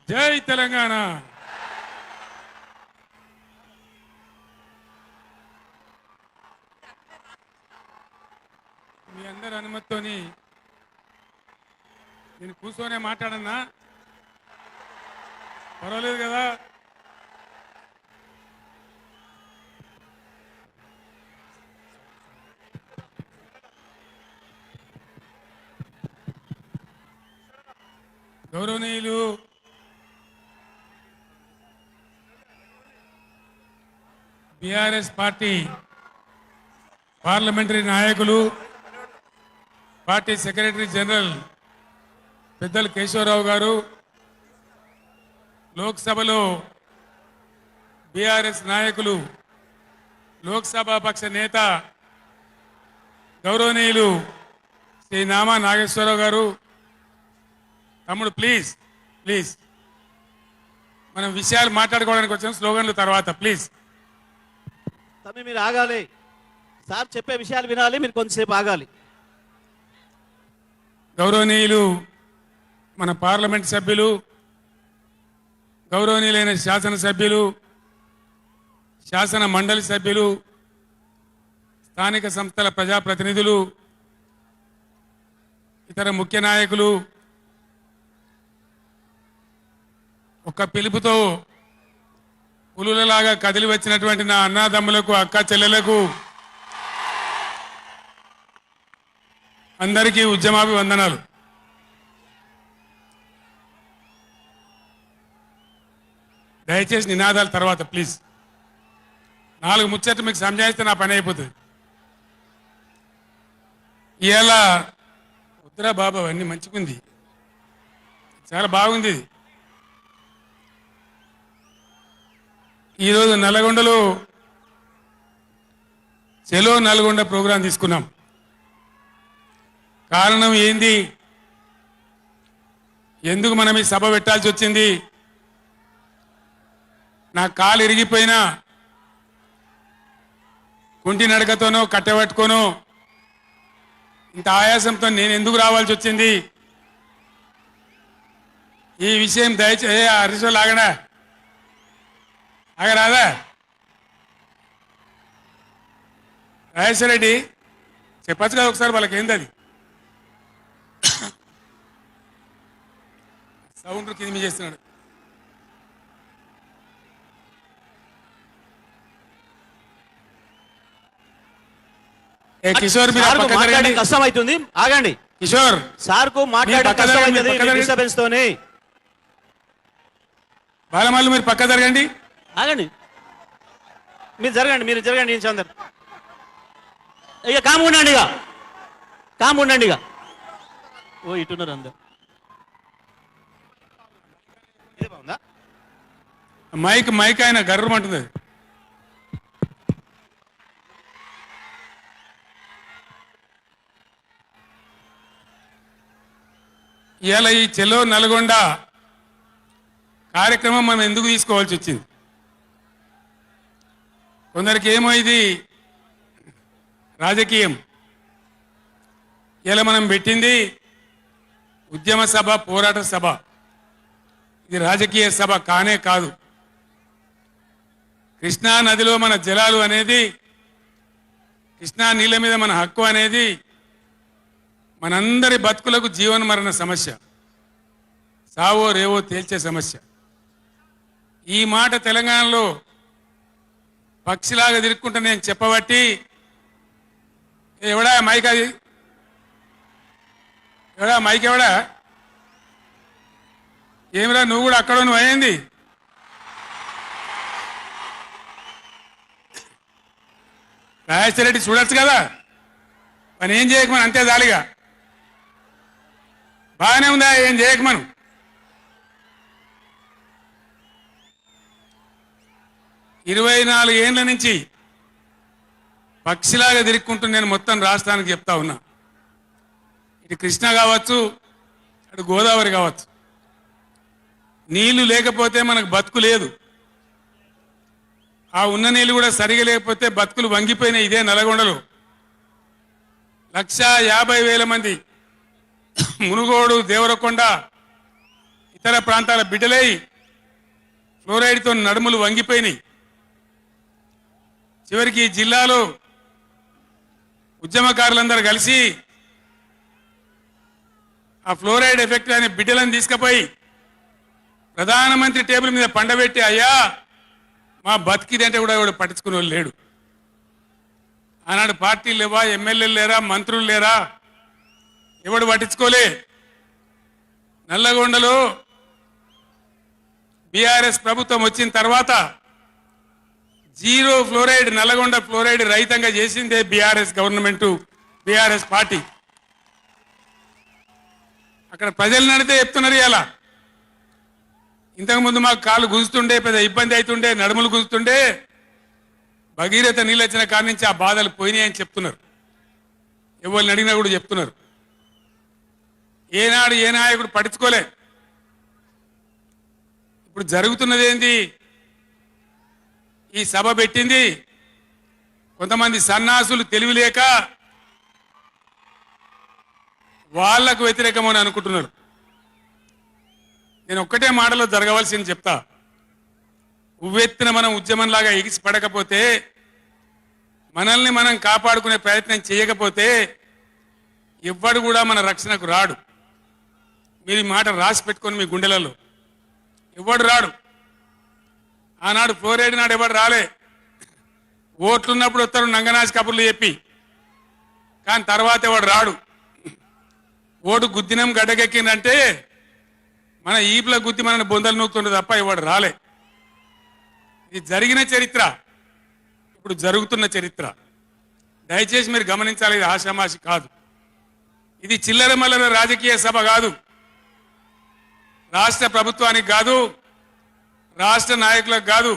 జై తెలంగాణ. మీ అందరి అనుమతితోని నేను కూర్చొనే మాట్లాడన్నా, పర్వాలేదు కదా? గౌరవనీయులు బీఆర్ఎస్ పార్టీ పార్లమెంటరీ నాయకులు, పార్టీ సెక్రటరీ జనరల్ పెద్దలు కేశవరావు గారు, లోక్సభలో బీఆర్ఎస్ నాయకులు, లోక్సభ పక్ష నేత గౌరవనీయులు శ్రీ నామా నాగేశ్వరరావు గారు, తమ్ముడు ప్లీజ్ ప్లీజ్ మనం విషయాలు మాట్లాడుకోవడానికి వచ్చిన స్లోగన్లు తర్వాత ప్లీజ్. తమ్మి మీరు ఆగాలి, సార్ చెప్పే విషయాలు వినాలి, మీరు కొంతసేపు ఆగాలి. గౌరవనీయులు మన పార్లమెంట్ సభ్యులు, గౌరవనీయులైన శాసనసభ్యులు, శాసన మండలి సభ్యులు, స్థానిక సంస్థల ప్రజాప్రతినిధులు, ఇతర ముఖ్య నాయకులు, ఒక్క పిలుపుతో పులులలాగా కదిలి వచ్చినటువంటి నా అన్నాదమ్ములకు, అక్క చెల్లెలకు అందరికీ ఉద్యమాభివందనాలు. దయచేసి నినాదాల తర్వాత ప్లీజ్. 4 ముచ్చట్లు మీకు సంజాయిస్తే నా పని అయిపోతుంది. ఇవాళ ఉత్తరా బాబు అన్నీ మంచిగుంది, చాలా బాగుంది. ఈరోజు నల్గొండలో చెలో నల్గొండ ప్రోగ్రాం తీసుకున్నాం. కారణం ఏంది, ఎందుకు మనం ఈ సభ పెట్టాల్సి వచ్చింది? నా కాలు ఇరిగిపోయినా కుంటి నడకతోనో కట్టెబట్టుకోనో ఇంత ఆయాసంతో నేను ఎందుకు రావాల్సి వచ్చింది? ఈ విషయం దయచేసి హరీశ్వర్ ఆగడా, ఆగరాదా? రాజేశ్వర రెడ్డి చెప్పచ్చు కదా ఒకసారి, వాళ్ళకి ఏంది అది సౌండ్ కింద చేస్తున్నాడు. కిషోర్ మీరు కష్టం అవుతుంది, ఆగండి. కిషోర్ సార్ కు మాట్లాడే కష్టం అవుతుంది డిస్టర్బెన్స్ తోని. బాలమల్లు మీరు పక్క జరగండి, ఆగండి. మీరు జరగండి, మీరు జరగండి. చందర్ ఇక కాము ఉండండి, ఇక కాము ఉండండి. ఇక ఓ ఇటున్నారు అందరు. మైక్ మైక్ ఆయన గర్రమంటుంది. ఇవాళ ఈ చెలో నల్గొండ కార్యక్రమం మనం ఎందుకు తీసుకోవాల్సి వచ్చింది? కొందరికి ఏమో ఇది రాజకీయం. ఇలా మనం పెట్టింది ఉద్యమ సభ, పోరాట సభ. ఇది రాజకీయ సభ కానే కాదు. కృష్ణా నదిలో మన జలాలు అనేది, కృష్ణా నీళ్ళ మీద మన హక్కు అనేది మనందరి బతుకులకు జీవన మరణ సమస్య, సావో రేవో తేల్చే సమస్య. ఈ మాట తెలంగాణలో పక్షిలాగా తిరుక్కుంటా నేను చెప్పబట్టి, ఎవడా మైక్, అది ఎవడా మైక్, ఎవడా ఏమిరా నువ్వు కూడా అక్కడ నువ్వు అయింది? రాజేశ్వర రెడ్డి చూడొచ్చు కదా, పని ఏం చేయకమని అంతే జాలిగా. బాగానే ఉందా, ఏం చేయకమను. ఇరవై 24 ఏళ్ల నుంచి పక్షిలాగా తిరుక్కుంటూ నేను మొత్తం రాష్ట్రానికి చెప్తా ఉన్నా. ఇటు కృష్ణ కావచ్చు, అటు గోదావరి కావచ్చు, నీళ్లు లేకపోతే మనకు బతుకు లేదు. ఆ ఉన్న నీళ్లు కూడా సరిగా లేకపోతే బతుకులు వంగిపోయినాయి. ఇదే నల్గొండలో 150,000 మంది మునుగోడు, దేవరకొండ ఇతర ప్రాంతాల బిడ్డలై ఫ్లోరైడ్తో నడుములు వంగిపోయినాయి. చివరికి ఈ జిల్లాలో ఉద్యమకారులందరూ కలిసి ఆ ఫ్లోరైడ్ ఎఫెక్ట్ అనే బిడ్డలను తీసుకుపోయి ప్రధానమంత్రి టేబుల్ మీద పండబెట్టి, అయ్యా మా బతికిదంటే కూడా ఎవడు పట్టించుకునే వాళ్ళు లేడు. ఆనాడు పార్టీలు లేవా, ఎమ్మెల్యేలు లేరా, మంత్రులు లేరా, ఎవడు పట్టించుకోలే. నల్లగొండలో బీఆర్ఎస్ ప్రభుత్వం వచ్చిన తర్వాత జీరో ఫ్లోరైడ్ నల్లగొండ ఫ్లోరైడ్ రహితంగా చేసిందే బీఆర్ఎస్ గవర్నమెంట్, బీఆర్ఎస్ పార్టీ. అక్కడ ప్రజలు నడితే చెప్తున్నారు. ఇలా ఇంతకుముందు మాకు కాళ్ళు గుంజుతుండే, పెద్ద ఇబ్బంది అవుతుండే, నడుములు గుంజుతుండే, భగీరథ నీళ్ళు వచ్చిన కాడి నుంచి ఆ బాధలు పోయినాయి అని చెప్తున్నారు. ఎవరిని అడిగినా కూడా చెప్తున్నారు. ఏనాడు ఏ నాయకుడు పట్టించుకోలే. ఇప్పుడు జరుగుతున్నది ఏంది? ఈ సభ పెట్టింది కొంతమంది సన్నాసులు, తెలివిలేక వాళ్లకు వ్యతిరేకమని అనుకుంటున్నారు. నేను ఒక్కటే మాటలో జరగవలసింది చెప్తా. ఉవ్వెత్తిన మనం ఉద్యమంలాగా ఎగిసి పడకపోతే, మనల్ని మనం కాపాడుకునే ప్రయత్నం చేయకపోతే ఎవ్వడు కూడా మన రక్షణకు రాడు. మీరు ఈ మాట రాసి పెట్టుకొని మీ గుండెలలో. ఎవ్వడు రాడు. ఆనాడు ఫ్లోరైడ్ నాడు ఎవడు రాలే. ఓట్లున్నప్పుడు వస్తారు నంగనాచి కబుర్లు చెప్పి, కానీ తర్వాత ఎవడు రాడు. ఓటు గుద్దినం గడ్డకెక్కిందంటే మన ఈపుల గుద్ది మనని బొందలు నూకుతుండే తప్ప ఎవడు రాలే. ఇది జరిగిన చరిత్ర, ఇప్పుడు జరుగుతున్న చరిత్ర. దయచేసి మీరు గమనించాలి. ఇది ఆషామాషి కాదు. ఇది చిల్లర మల్లర రాజకీయ సభ కాదు. రాష్ట్ర ప్రభుత్వానికి కాదు, రాష్ట్ర నాయకులకు కాదు.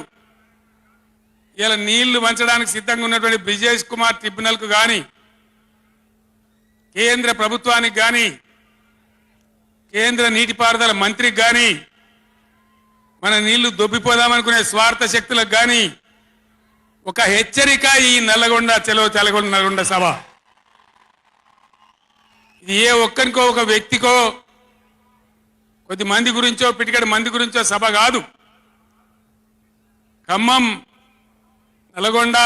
ఇలా నీళ్లు వంచడానికి సిద్ధంగా ఉన్నటువంటి బ్రిజేష్ కుమార్ ట్రిబ్యునల్కు కానీ, కేంద్ర ప్రభుత్వానికి కానీ, కేంద్ర నీటిపారుదల మంత్రికి కానీ, మన నీళ్లు దొబ్బిపోదామనుకునే స్వార్థ శక్తులకు కానీ ఒక హెచ్చరిక ఈ నల్లగొండ చలో తెలగొండ నల్గొండ సభ. ఇది ఏ ఒక్కరికో ఒక వ్యక్తికో కొద్ది మంది గురించో పిటికడి మంది గురించో సభ కాదు. ఖమ్మం, నల్గొండ,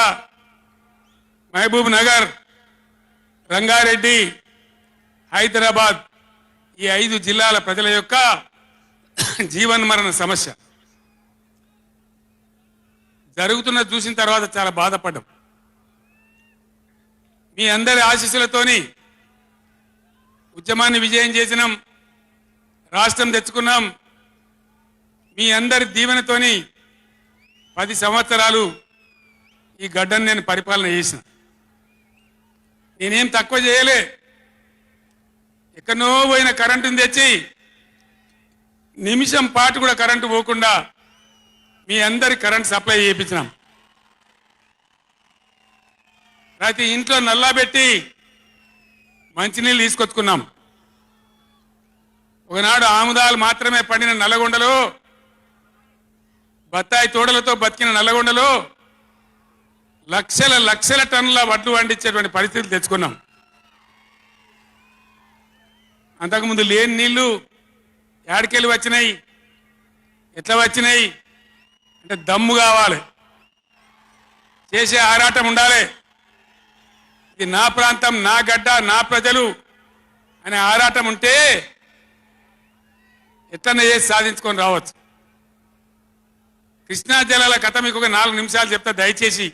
మహబూబ్ నగర్, రంగారెడ్డి, హైదరాబాద్ ఈ 5 జిల్లాల ప్రజల యొక్క జీవన్మరణ సమస్య జరుగుతున్నది చూసిన తర్వాత చాలా బాధపడ్డాం. మీ అందరి ఆశీస్సులతోని ఉద్యమాన్ని విజయం చేసినాం, రాష్ట్రం తెచ్చుకున్నాం. మీ అందరి దీవెనతోని 10 సంవత్సరాలు ఈ గడ్డను నేను పరిపాలన చేసిన. నేనేం తక్కువ చేయలే. ఎక్కడో పోయిన కరెంటుని తెచ్చి నిమిషం పాటు కూడా కరెంటు పోకుండా మీ అందరి కరెంట్ సప్లై చేయించినాం. ప్రతి ఇంట్లో నల్లా పెట్టి మంచినీళ్ళు తీసుకొచ్చుకున్నాం. ఒకనాడు ఆముదాలు మాత్రమే పండిన నల్లగొండలో, బత్తాయి తోడలతో బతికిన నల్లగొండలో లక్షల లక్షల టన్నుల వడ్లు పండించేటువంటి పరిస్థితులు తెచ్చుకున్నాం. అంతకుముందు లేని నీళ్లు ఏడికెళ్ళి వచ్చినాయి, ఎట్లా వచ్చినాయి అంటే దమ్ము కావాలి, చేసే ఆరాటం ఉండాలి. ఇది నా ప్రాంతం, నా గడ్డ, నా ప్రజలు అనే ఆరాటం ఉంటే ఎట్లనే చేసి సాధించుకొని రావచ్చు. కృష్ణా జలాల కథ మీకు ఒక 4 నిమిషాలు చెప్తా. దయచేసి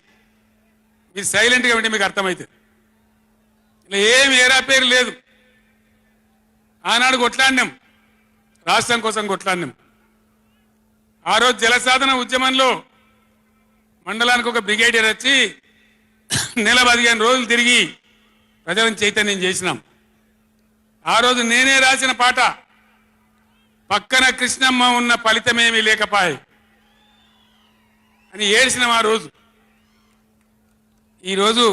మీరు సైలెంట్గా ఉంటే మీకు అర్థమవుతుంది. ఇలా ఏమి ఏరా పేరు లేదు. ఆనాడు కొట్లాడినాం, రాష్ట్రం కోసం కొట్లాడినాం. ఆ రోజు జలసాధన ఉద్యమంలో మండలానికి ఒక బ్రిగేడియర్ వచ్చి నెల 15 రోజులు తిరిగి ప్రజలను చైతన్యం చేసినాం. ఆ రోజు నేనే రాసిన పాట, పక్కన కృష్ణమ్మ ఉన్న ఫలితమేమీ లేకపాయే అని ఏడ్చినాం ఆ రోజు. ఈరోజు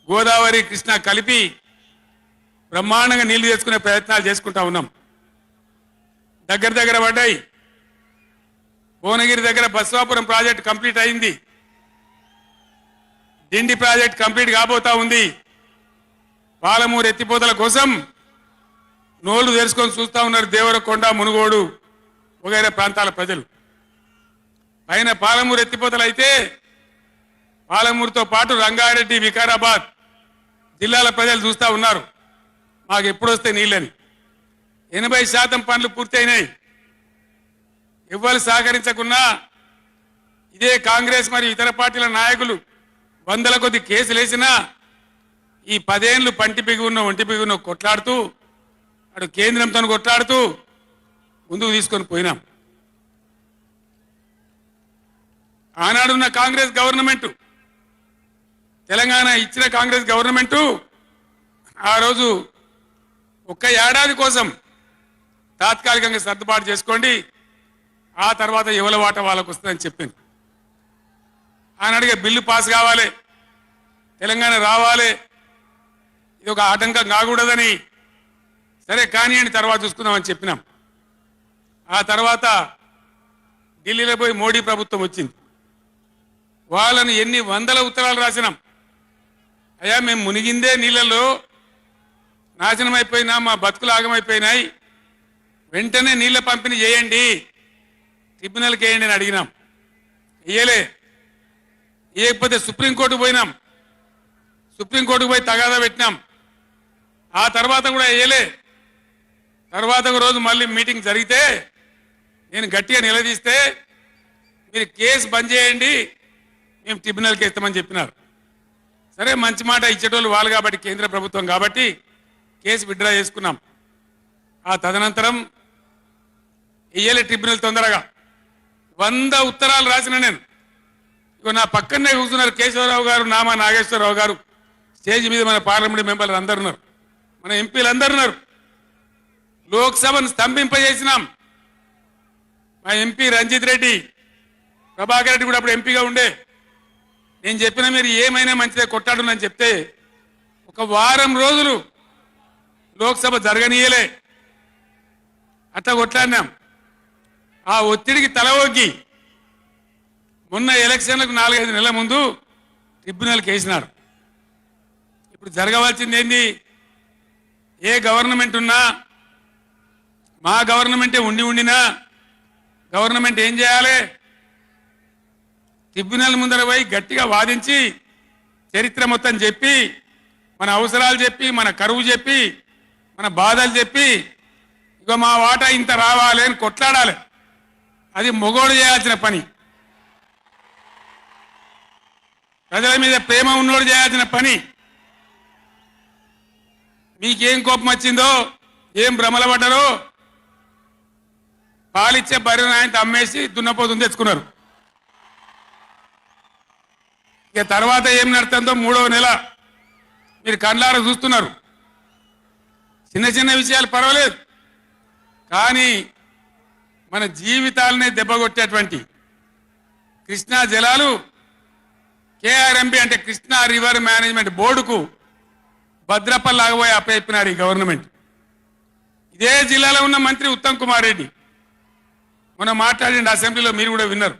గోదావరి కృష్ణ కలిపి బ్రహ్మాండంగా నీళ్లు తెచ్చుకునే ప్రయత్నాలు చేసుకుంటా ఉన్నాం. దగ్గర పడ్డాయి. భువనగిరి దగ్గర బస్వాపురం ప్రాజెక్ట్ కంప్లీట్ అయింది. డిండి ప్రాజెక్ట్ కంప్లీట్ కాబోతా ఉంది. పాలమూరు ఎత్తిపోతల కోసం నోళ్లు తెరుచుకొని చూస్తా ఉన్నారు దేవరకొండ మునుగోడు వగైరా ప్రాంతాల ప్రజలు. పైన పాలమూరు ఎత్తిపోతలు అయితే పాలమూరుతో పాటు రంగారెడ్డి వికారాబాద్ జిల్లాల ప్రజలు చూస్తా ఉన్నారు మాకు ఎప్పుడు వస్తే నీళ్ళని. 80% పనులు పూర్తయినాయి. ఎవ్వరు సహకరించకున్నా ఇదే కాంగ్రెస్ మరియు ఇతర పార్టీల నాయకులు వందల కొద్ది కేసులు వేసినా ఈ 10 ఏళ్ళు పంటి బిగున్న ఒంటి బిగున్న కొట్లాడుతూ అటు కేంద్రంతో కొట్లాడుతూ ముందుకు తీసుకొని పోయినాం. ఆనాడున్న కాంగ్రెస్ గవర్నమెంట్, తెలంగాణ ఇచ్చిన కాంగ్రెస్ గవర్నమెంట్ ఆ రోజు ఒక్క ఏడాది కోసం తాత్కాలికంగా సర్దుబాటు చేసుకోండి, ఆ తర్వాత ఎవరి వాట వాళ్ళకు వస్తుందని చెప్పింది. ఆనాడుగా బిల్లు పాస్ కావాలి, తెలంగాణ రావాలి, ఇది ఒక ఆటంకం కాకూడదని సరే కానివ్వండి తర్వాత చూసుకుందామని చెప్పినాం. ఆ తర్వాత ఢిల్లీలో పోయి మోడీ ప్రభుత్వం వచ్చింది. వాళ్ళని ఎన్ని వందల ఉత్తరాలు రాసినాం. అయ్యా మేము మునిగిందే నీళ్ళలో నాశనం అయిపోయినా, మా బతుకులు ఆగమైపోయినాయి, వెంటనే నీళ్ళ పంపిణీ చేయండి, ట్రిబ్యునల్కి వేయండి అని అడిగినాం. ఇయ్యలే. ఇవ్వకపోతే సుప్రీంకోర్టుకు పోయినాం, సుప్రీంకోర్టుకు పోయి తగాదా పెట్టినాం. ఆ తర్వాత కూడా వేయలే. తర్వాత ఒక రోజు మళ్ళీ మీటింగ్ జరిగితే నేను గట్టిగా నిలదీస్తే మీరు కేసు బంద్ చేయండి, మేము ట్రిబ్యునల్కి వేస్తామని చెప్పినారు. సరే మంచి మాట ఇచ్చేటోళ్ళు వాళ్ళు కాబట్టి, కేంద్ర ప్రభుత్వం కాబట్టి కేసు విత్డ్రా చేసుకున్నాం. ఆ తదనంతరం ఇయ్యలే ట్రిబ్యునల్ తొందరగా 100 ఉత్తరాలు రాసిన నేను. ఇగో నా పక్కనే కూర్చున్నారు కేశవరావు గారు, నామా నాగేశ్వరరావు గారు, స్టేజ్ మీద మన పార్లమెంట్ మెంబర్లు అందరు ఉన్నారు, మన ఎంపీలు అందరు ఉన్నారు. లోక్సభను స్తంభింపజేసినాం. మా ఎంపీ రంజిత్ రెడ్డి, ప్రభాకర్ రెడ్డి కూడా అప్పుడు ఎంపీగా ఉండే. నేను చెప్పిన మీరు ఏమైనా మంచిదే కొట్టాడునని చెప్తే ఒక వారం రోజులు లోక్సభ జరగనీయలే. అట్లా కొట్లాడినాం. ఆ ఒత్తిడికి తల ఒగ్గి మొన్న ఎలక్షన్లకు 4-5 నెలల ముందు ట్రిబ్యునల్కి వేసినారు. ఇప్పుడు జరగవలసింది ఏంది? ఏ గవర్నమెంట్ ఉన్నా, మా గవర్నమెంటే ఉండినా గవర్నమెంట్ ఏం చేయాలి? ట్రిబ్యునల్ ముందర పోయి గట్టిగా వాదించి చరిత్ర మొత్తం చెప్పి, మన అవసరాలు చెప్పి, మన కరువు చెప్పి, మన బాధలు చెప్పి, ఇక మా వాటా ఇంత రావాలి అని కొట్లాడాలి. అది మొగోడు చేయాల్సిన పని, ప్రజల మీద ప్రేమ ఉన్నోడు చేయాల్సిన పని. మీకేం కోపం వచ్చిందో, ఏం భ్రమల పడ్డారో, పాలిచ్చే బర్రెను ఆయన అమ్మేసి దున్నపోతుంది తెచ్చుకున్నారు. ఇక తర్వాత ఏం నడుతుందో 3వ నెల మీరు కండ్లారా చూస్తున్నారు. చిన్న చిన్న విషయాలు పర్వాలేదు, కానీ మన జీవితాలనే దెబ్బకొట్టేటువంటి కృష్ణా జలాలు కేఆర్ఎంబి అంటే కృష్ణా రివర్ మేనేజ్మెంట్ బోర్డుకు భద్రపల్లాగబోయి అప్పచెప్పినారు ఈ గవర్నమెంట్. ఇదే జిల్లాలో ఉన్న మంత్రి ఉత్తమ్ కుమార్ రెడ్డి మొన్న మాట్లాడిండి అసెంబ్లీలో, మీరు కూడా విన్నారు.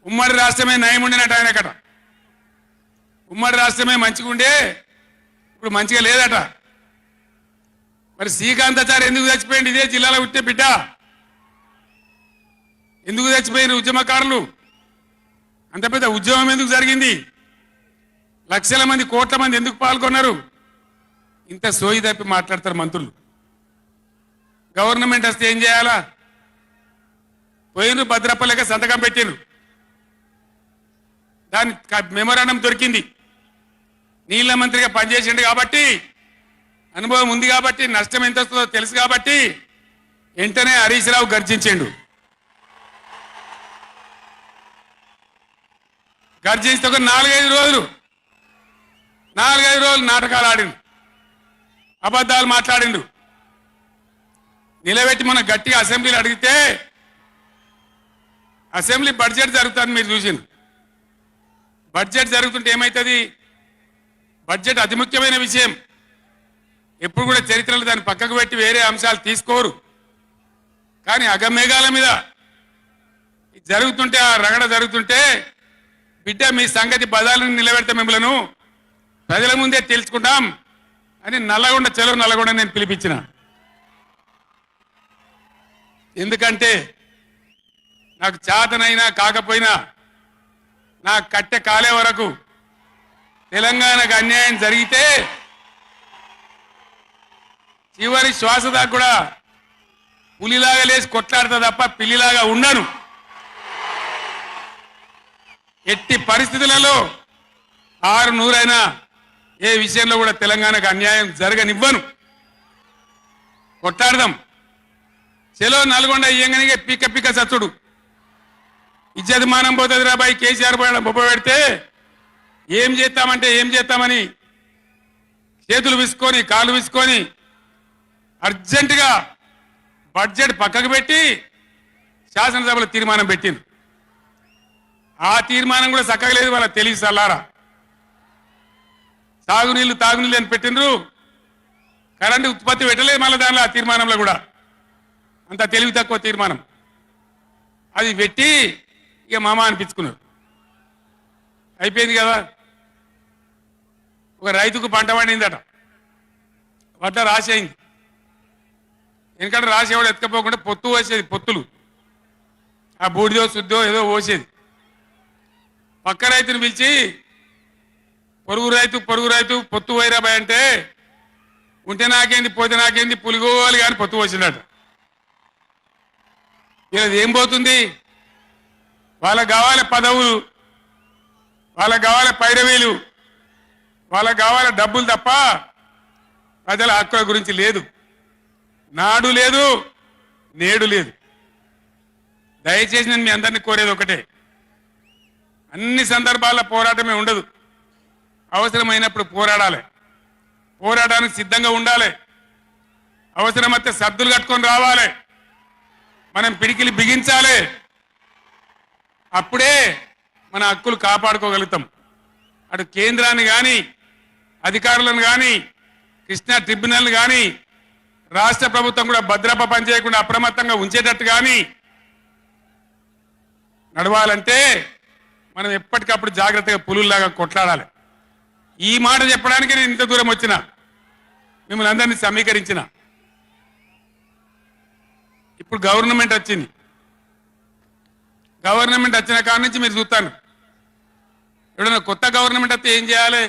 ఉమ్మడి రాష్ట్రమే నయం ఉండినట్టు ఆయనకట. ఉమ్మడి రాష్ట్రమే మంచిగా ఉండే, ఇప్పుడు మంచిగా లేదట. మరి శ్రీకాంతాచారి ఎందుకు చచ్చిపోయింది? ఇదే జిల్లాలో పుట్టే బిడ్డ. ఎందుకు చచ్చిపోయిన ఉద్యమకారులు? అంత పెద్ద ఉద్యమం ఎందుకు జరిగింది? లక్షల మంది, కోట్ల మంది ఎందుకు పాల్గొన్నారు? ఇంత సోయి తప్పి మాట్లాడతారు మంత్రులు. గవర్నమెంట్ వస్తే ఏం చేయాలా? పోయినరు భద్రపల్లెక సంతకం పెట్టినరు, దాని మెమోరాండం దొరికింది. నీళ్ల మంత్రిగా పనిచేసిండు కాబట్టి, అనుభవం ఉంది కాబట్టి, నష్టం ఎంత వస్తుందో తెలుసు కాబట్టి వెంటనే హరీష్ రావు గర్జించిండు. గర్జిస్తే ఒక 4-5 రోజులు నాటకాలు ఆడిండు, అబద్ధాలు మాట్లాడిండు. నిలబెట్టి మన గట్టిగా అసెంబ్లీలో అడిగితే అసెంబ్లీ బడ్జెట్ జరుగుతుంది, మీరు చూసిండు. బడ్జెట్ జరుగుతుంటే ఏమవుతుంది? బడ్జెట్ అతి ముఖ్యమైన విషయం. ఎప్పుడు కూడా చరిత్రలో దాన్ని పక్కకు పెట్టి వేరే అంశాలు తీసుకోరు. కానీ అగమేఘాల మీద జరుగుతుంటే, ఆ రగడ జరుగుతుంటే, బిడ్డ మీ సంగతి బదాలను నిలబెడతా, మిమ్మలను ప్రజల ముందే తెలుసుకుంటాం అని నల్లగొండ చెలో నల్లగొండ నేను పిలిపించిన. ఎందుకంటే నాకు చేతనైనా కాకపోయినా నా కట్టె కాలే వరకు తెలంగాణకు అన్యాయం జరిగితే చివరి శ్వాస దాకా కూడా పులిలాగా లేచి కొట్లాడతా తప్ప పిల్లిలాగా ఉండను. ఎట్టి పరిస్థితులలో 600 ఏ విషయంలో కూడా తెలంగాణకు అన్యాయం జరగనివ్వను. కొట్లాడదాం. చెలో నల్గొండ ఇయ్యంగానే పిక్క పిక్క సచ్చుడు ఇజ్జత్ మానం పోతుంది రాబాయి. కేసీఆర్ బొబ్బ పెడితే ఏం చేస్తామంటే ఏం చేస్తామని చేతులు విసుకొని కాళ్ళు విసుకొని అర్జెంటుగా బడ్జెట్ పక్కకు పెట్టి శాసనసభలో తీర్మానం పెట్టింది. ఆ తీర్మానం కూడా చక్కగా లేదు. వాళ్ళ తెలివి సల్లారా. తాగునీళ్ళు అని పెట్టిండ్రు. కరెంటు ఉత్పత్తి పెట్టలేదు మళ్ళీ దానిలో ఆ తీర్మానంలో కూడా. అంత తెలివి తక్కువ తీర్మానం. అది పెట్టి ఇక మామ అనిపించుకున్నారు. అయిపోయింది కదా. ఒక రైతుకు పంట పండిందట. వడ్ల రాసి అయింది. ఎందుకంటే రాసేవాడు ఎత్తుకపోకుండా పొత్తు పోసేది. పొత్తులు ఆ బూడిదో శుద్ధో ఏదో పోసేది. పక్క రైతుని పిలిచి పొరుగు రైతు పొత్తు వైరాబాయ్ అంటే ఉంటే నాకేంది పోతే నాకేంది పులిగోవాలి కానీ పొత్తు పోసిందట. ఇలా ఏం పోతుంది? వాళ్ళకు కావాలి పదవులు, వాళ్ళకు కావాలి పైరవీలు, వాళ్ళకు కావాలి డబ్బులు తప్ప ప్రజల హక్కుల గురించి లేదు. నాడు లేదు, నేడు లేదు. దయచేసి నేను మీ అందరినీ కోరేది ఒకటే, అన్ని సందర్భాల్లో పోరాటమే ఉండదు. అవసరమైనప్పుడు పోరాడాలి. పోరాటానికి సిద్ధంగా ఉండాలి. అవసరమైతే సద్దులు కట్టుకొని రావాలి. మనం పిడికిలి బిగించాలి. అప్పుడే మన హక్కులు కాపాడుకోగలుగుతాం. అటు కేంద్రాన్ని కానీ అధికారులను కానీ కృష్ణా ట్రిబ్యునల్ని కానీ రాష్ట్ర ప్రభుత్వం కూడా భద్రప పనిచేయకుండా అప్రమత్తంగా ఉంచేటట్టు కానీ నడవాలంటే మనం ఎప్పటికప్పుడు జాగ్రత్తగా పులుల్లాగా కొట్లాడాలి. ఈ మాట చెప్పడానికి నేను ఇంత దూరం వచ్చిన, మిమ్మల్ని అందరినీ సమీకరించిన. ఇప్పుడు గవర్నమెంట్ వచ్చింది. గవర్నమెంట్ వచ్చిన కాడ నుంచి మీరు చూస్తాను, ఎవడన్నా కొత్త గవర్నమెంట్ వస్తే ఏం చేయాలి?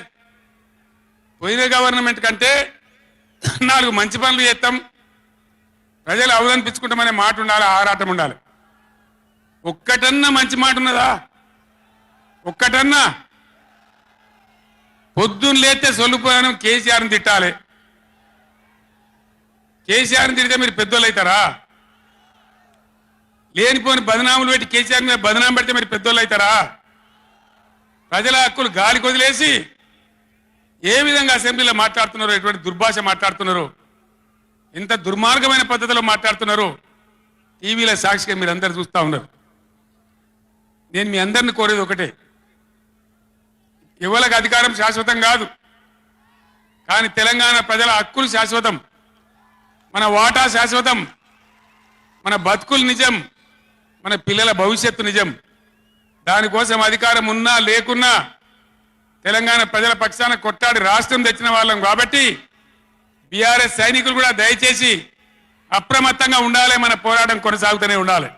పోయిన గవర్నమెంట్ కంటే 4 మంచి పనులు చేస్తాం, ప్రజలు అవదనిపించుకుంటామనే మాట ఉండాలి, ఆరాటం ఉండాలి. ఒక్కటన్నా మంచి మాట ఉన్నదా? ఒక్కటన్నా? పొద్దున్న లేస్తే సొల్లుపోయాను కేసీఆర్ని తిట్టాలి. కేసీఆర్ని తిడితే మీరు పెద్దోళ్ళు అవుతారా? లేనిపోని బదనాములు పెట్టి కేసీఆర్ మీద బదనాం పెడితే మీరు పెద్దోళ్ళు అవుతారా? ప్రజల హక్కులు గాలి కొదిలేసి ఏ విధంగా అసెంబ్లీలో మాట్లాడుతున్నారో, ఎటువంటి దుర్భాష మాట్లాడుతున్నారో, ఎంత దుర్మార్గమైన పద్ధతిలో మాట్లాడుతున్నారో టీవీలో సాక్షిగా మీరు అందరు చూస్తూ ఉన్నారు. నేను మీ అందరిని కోరేది ఒకటే, ఎవరికి అధికారం శాశ్వతం కాదు, కానీ తెలంగాణ ప్రజల హక్కులు శాశ్వతం, మన వాటా శాశ్వతం, మన బతుకులు నిజం, మన పిల్లల భవిష్యత్తు నిజం. దానికోసం అధికారం ఉన్నా లేకున్నా తెలంగాణ ప్రజల పక్షాన కొట్టాడి రాష్ట్రం తెచ్చిన వాళ్ళం కాబట్టి బీఆర్ఎస్ సైనికులు కూడా దయచేసి అప్రమత్తంగా ఉండాలి. మన పోరాటం కొనసాగుతూనే ఉండాలి.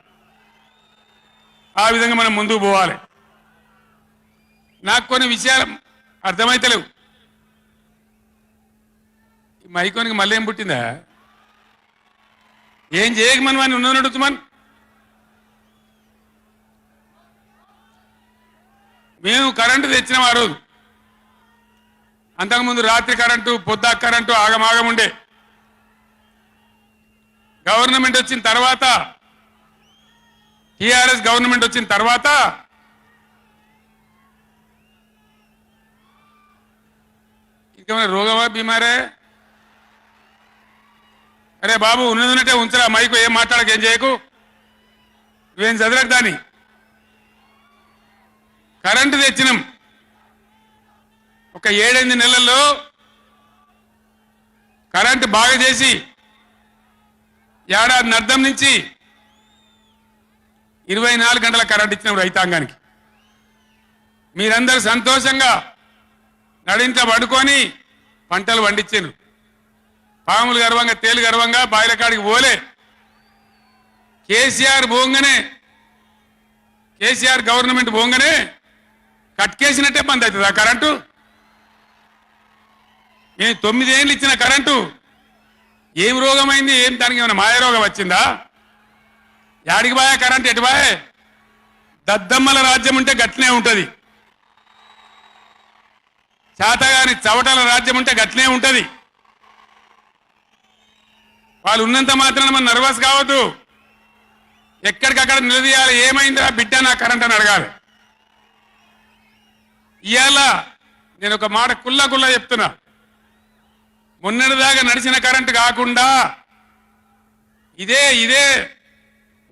ఆ విధంగా మనం ముందుకు పోవాలి. నాకు కొన్ని విషయాలు అర్థమైతలేవు. మైకోనికి మళ్ళీ ఏం పుట్టిందా? ఏం చేయకమని వాడిని ఉన్నది అడుగుతామని. మేము కరెంటు తెచ్చినాం ఆ రోజు. అంతకుముందు రాత్రి కరెంటు, పొద్దా కరెంటు ఆగమాగం ఉండే. గవర్నమెంట్ వచ్చిన తర్వాత, టీఆర్ఎస్ గవర్నమెంట్ వచ్చిన తర్వాత ఇంకేమైనా రోగమా బీమారే? అరే బాబు ఉన్నదంటే ఉంచరా మైకు, ఏం మాట్లాడక ఏం చేయకు, నువ్వేం చదరకు. దాన్ని కరెంటు తెచ్చినాం. ఒక 7-8 నెలల్లో కరెంటు బాగా చేసి ఏడాది అర్థం నుంచి 24 గంటల కరెంట్ ఇచ్చినాం రైతాంగానికి. మీరందరూ సంతోషంగా నడింట్లో పడుకొని పంటలు పండించారు. పాములు గర్వంగా తేలు గర్వంగా బాయిల కాడికి పోలే. కేసీఆర్ పోగానే కేసీఆర్ గవర్నమెంట్ పోగానే కట్కేసినట్టే బంద్ అవుతుంది ఆ కరెంటు. నేను 9 ఏళ్ళు ఇచ్చిన కరెంటు ఏం రోగమైంది? ఏం దానికి ఏమైనా మాయ రోగం వచ్చిందా? యాడికి బాయా కరెంట్? ఎటు బాయే? దద్దమ్మల రాజ్యం ఉంటే గట్లనే ఉంటది. చాతగాని చవటల రాజ్యం ఉంటే గట్లనే ఉంటది. వాళ్ళు ఉన్నంత మాత్రాన మనం నర్వస్ కావద్దు. ఎక్కడికక్కడ నిలదీయాలి. ఏమైందిరా బిడ్డ నా కరెంట్ అని అడగాలి. ఇవాళ నేను ఒక మాట కుల్లా చెప్తున్నా. మొన్నటిదాకా నడిచిన కరెంటు కాకుండా ఇదే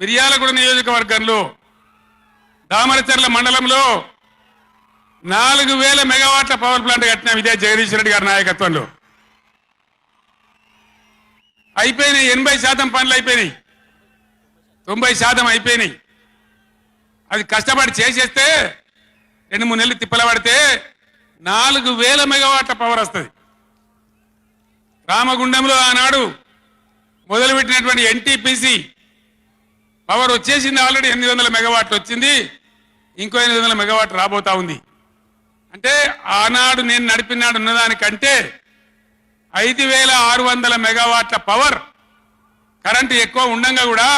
మిర్యాలగూడ నియోజకవర్గంలో దామరచర్ల మండలంలో 4000 మెగావాట్ల పవర్ ప్లాంట్ కట్టినాం. ఇదే జగదీష్ రెడ్డి గారి నాయకత్వంలో. అయిపోయినాయి. 80% పనులు అయిపోయినాయి. 90% అయిపోయినాయి. అది కష్టపడి చేసేస్తే 2-3 నెలలు తిప్పల పడితే 4000 మెగావాట్ల పవర్ వస్తుంది. రామగుండంలో ఆనాడు మొదలుపెట్టినటువంటి ఎన్టీపీసీ పవర్ వచ్చేసింది. ఆల్రెడీ 800 మెగావాట్లు వచ్చింది. ఇంకో 800 మెగావాట్లు రాబోతా ఉంది. అంటే ఆనాడు నేను నడిపినాడు ఉన్నదానికంటే 5600 మెగావాట్ల పవర్ కరెంటు ఎక్కువ ఉండంగా కూడా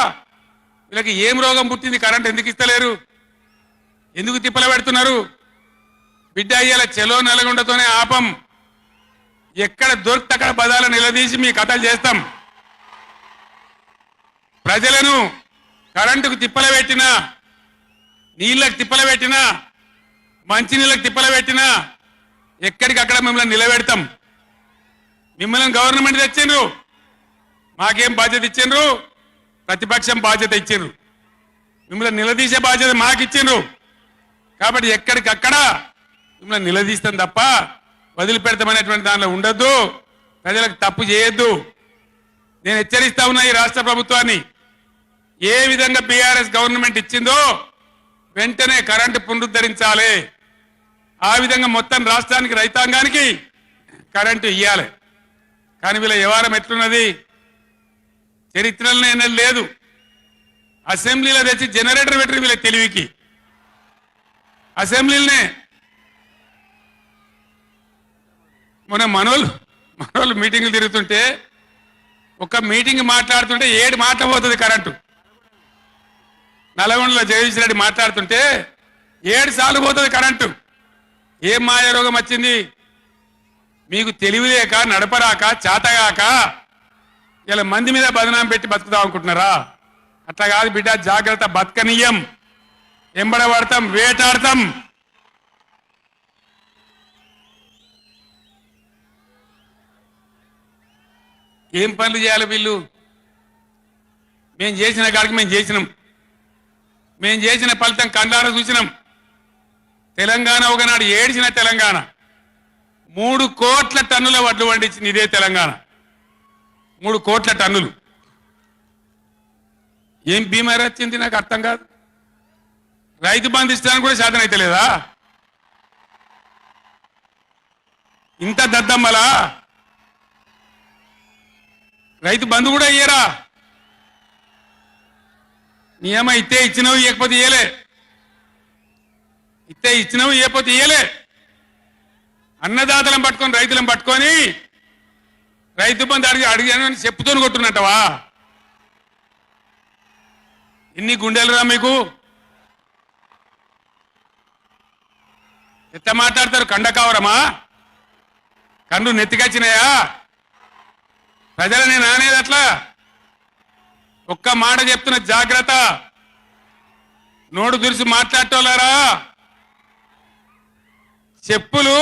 వీళ్ళకి ఏం రోగం పుట్టింది? కరెంట్ ఎందుకు ఇస్తలేరు? ఎందుకు తిప్పల పెడుతున్నారు? బిడ్డ అయ్యేలా చెలో నల్గొండతోనే ఆపం. ఎక్కడ దొరికితే అక్కడ బదాలు నిలదీసి మీ కథలు చేస్తాం. ప్రజలను కరెంటుకు తిప్పల పెట్టినా, నీళ్ళకు తిప్పల పెట్టినా, మంచినీళ్ళకి తిప్పల పెట్టినా ఎక్కడికక్కడ మిమ్మల్ని నిలబెడతాం. మిమ్మల్ని గవర్నమెంట్ తెచ్చిండ్రు, మాకేం బాధ్యత ఇచ్చిండ్రు? ప్రతిపక్షం బాధ్యత ఇచ్చిండ్రు. మిమ్మల్ని నిలదీసే బాధ్యత మాకు ఇచ్చిండ్రు. కాబట్టి ఎక్కడికక్కడ మిమ్మల్ని నిలదీస్తాం తప్ప వదిలిపెడతామనేటువంటి దానిలో ఉండొద్దు. ప్రజలకు తప్పు చేయొద్దు. నేను హెచ్చరిస్తా ఉన్నా ఈ రాష్ట్ర ప్రభుత్వాన్ని. ఏ విధంగా బీఆర్ఎస్ గవర్నమెంట్ ఇచ్చిందో వెంటనే కరెంటు పునరుద్ధరించాలి. ఆ విధంగా మొత్తం రాష్ట్రానికి రైతాంగానికి కరెంటు ఇవ్వాలి. కానీ వీళ్ళ వ్యవహారం ఎట్లున్నది? చరిత్రలోనే లేదు. అసెంబ్లీలో తెచ్చి జనరేటర్ పెట్టిన వీళ్ళ తెలివికి అసెంబ్లీలోనే మనోళ్ళు మీటింగ్లు తిరుగుతుంటే ఒక మీటింగ్ మాట్లాడుతుంటే 7 మాటలు పోతుంది కరెంటు. నల్గొండలో జగదీష్ రెడ్డి మాట్లాడుతుంటే 7 సార్లు పోతుంది కరెంటు. ఏం మాయ రోగం వచ్చింది? మీకు తెలివి లేక, నడపరాక, చాతగాక ఇలా మంది మీద బదనాం పెట్టి బతుకుదాం అనుకుంటున్నారా? అట్లా కాదు బిడ్డ, జాగ్రత్త. బతకనీయం, ఎంబడబడతాం, వేటాడతాం. ఏం పనులు చేయాలి వీళ్ళు? మేము చేసిన కాడికి మేము చేసినాం. మేము చేసిన ఫలితం కండార చూసినాం. తెలంగాణ ఒకనాడు ఏడ్చిన తెలంగాణ 3 కోట్ల టన్నుల వడ్లు పండించింది ఇదే తెలంగాణ. 3 కోట్ల టన్నులు. ఏం బీమారి వచ్చింది నాకు అర్థం కాదు. రైతు బంధు ఇస్తానికి కూడా శాతం అయితే లేదా? ఇంత దద్దమ్మలా? రైతు బంధు కూడా ఇయ్యరా? నియమ ఇస్తే ఇచ్చినవి, ఇవ్వకపోతే ఇయ్యలే. ఇస్తే ఇచ్చినవి, ఇవ్వకపోతే ఇయ్యలే. అన్నదాతలను పట్టుకొని రైతులను పట్టుకొని రైతు బంధు అడిగాను అని చెప్పుతోని కొట్టున్నట్టవా? ఇన్ని గుండెలురా మీకు? ఎట్లా మాట్లాడతారు? కండకావరమా? కన్ను నెత్తికొచ్చినాయా? ప్రజలని నానేది అట్లా. ఒక్క మాట చెప్తున్న, జాగ్రత్త. నోడు దురిసి మాట్లాడటోలారా, చెప్పులు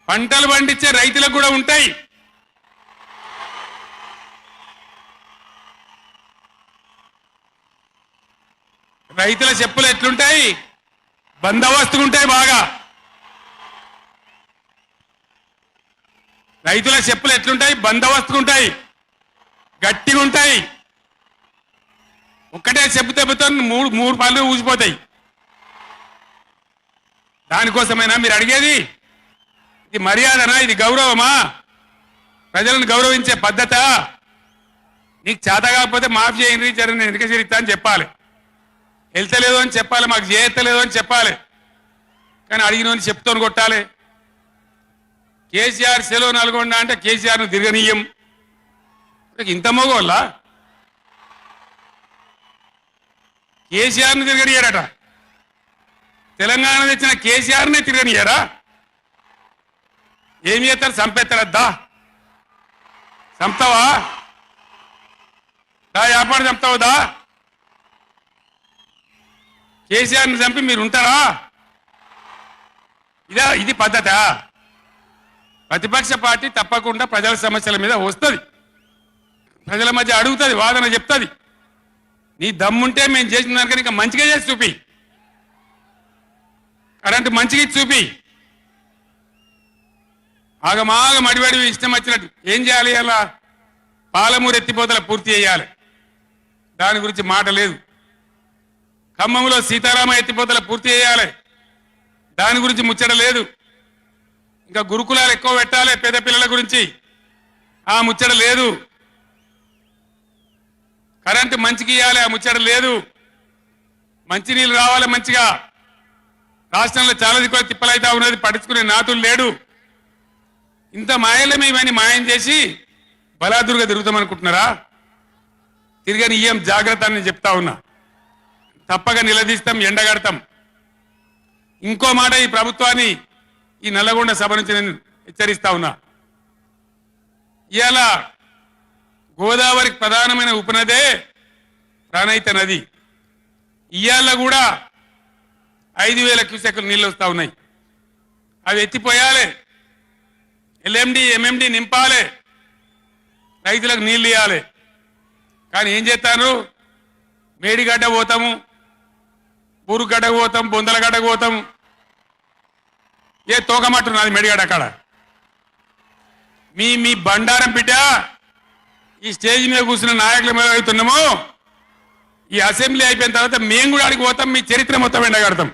పంటలు పండించే రైతులకు కూడా ఉంటాయి. రైతుల చెప్పులు ఎట్లుంటాయి? బందోబస్తుకుంటాయి బాగా. రైతుల చెప్పులు ఎట్లుంటాయి? బందోబస్తుకుంటాయి, గట్టిగా ఉంటాయి. ఒక్కటే చెప్పు దెబ్బతో మూడు పళ్ళు ఊసిపోతాయి. దానికోసమైనా మీరు అడిగేది? ఇది మర్యాదనా? ఇది గౌరవమా? ప్రజలను గౌరవించే పద్ధత? నీకు చేత కాకపోతే మాఫ్ చేయండి జరగని వెనుక చేరిస్తా అని చెప్పాలి, వెళ్తలేదు అని చెప్పాలి, మాకు చేయలేదు అని చెప్పాలి. కానీ అడిగిన చెప్తోని కొట్టాలి. కేసీఆర్ సెలవు నల్గొండ అంటే కేసీఆర్ను తిరగనీయం. ఇంత మగోళ్ళ కేసీఆర్ను తిరగనియారట. తెలంగాణ తెచ్చిన కేసీఆర్నే తిరగనియారా? ఏమి చేస్తారు? చంపేస్తారద్దా? చంపుతావా? దా వ్యాపారం చంపుతావుదా? కేసీఆర్ని చంపి మీరు ఉంటారా? ఇది పద్ధత? ప్రతిపక్ష పార్టీ తప్పకుండా ప్రజల సమస్యల మీద వస్తుంది, ప్రజల మధ్య అడుగుతుంది, వాదన చెప్తుంది. నీ దమ్ముంటే మేము చేసిన దానికన్నా ఇంకా మంచిగా చేసి చూపి, కరెంటు మంచిగా ఇచ్చి చూపి. ఆగమాగం అడివడి ఇష్టం వచ్చినట్టు ఏం చేయాలి? అలా పాలమూరు ఎత్తిపోతల పూర్తి చేయాలి, దాని గురించి మాట లేదు. ఖమ్మంలో సీతారామ ఎత్తిపోతల పూర్తి చేయాలి, దాని గురించి ముచ్చట లేదు. ఇంకా గురుకులాలు ఎక్కువ పెట్టాలి పేద పిల్లల గురించి, ఆ ముచ్చట లేదు. కరెంటు మంచిగా ఇవ్వాలి, ఆ ముచ్చట లేదు. మంచినీళ్ళు రావాలి మంచిగా. రాష్ట్రంలో చాలా దిక్కువ తిప్పలైతా ఉన్నది, పట్టించుకునే నాతులు లేడు. ఇంత మాయలమే ఇవన్నీ మాయం చేసి బలాదురుగా తిరుగుతామనుకుంటున్నారా? తిరగని ఏం జాగ్రత్త అని చెప్తా ఉన్నా. తప్పక నిలదీస్తాం, ఎండగడతాం. ఇంకో మాట, ఈ ప్రభుత్వాన్ని ఈ నల్లగొండ సభ నుంచి నేను హెచ్చరిస్తా ఉన్నా. ఇవాళ గోదావరికి ప్రధానమైన ఉపనదే ప్రాణహిత నది. ఇవాళ కూడా 5,000 క్యూసెక్లు నీళ్ళు వస్తూ ఉన్నాయి. అవి ఎత్తిపోయాలి, ఎల్ఎండి ఎంఎండి నింపాలి, రైతులకు నీళ్ళు ఇవ్వాలి. కానీ ఏం చేస్తాను? మేడిగడ్డ పోతాము, ఊరుగడ్డకు పోతాం, బొందలగడ్డకు పోతాం. ఏ తోకమట్టున్నది మేడిగడ్డ అక్కడ. మీ బండారం బిడ్డ ఈ స్టేజ్ మీద కూర్చున్న నాయకులు మీద అవుతున్నాము. ఈ అసెంబ్లీ అయిపోయిన తర్వాత మేము కూడా అడిగి పోతాం, మీ చరిత్ర మొత్తం ఎండగడతాం.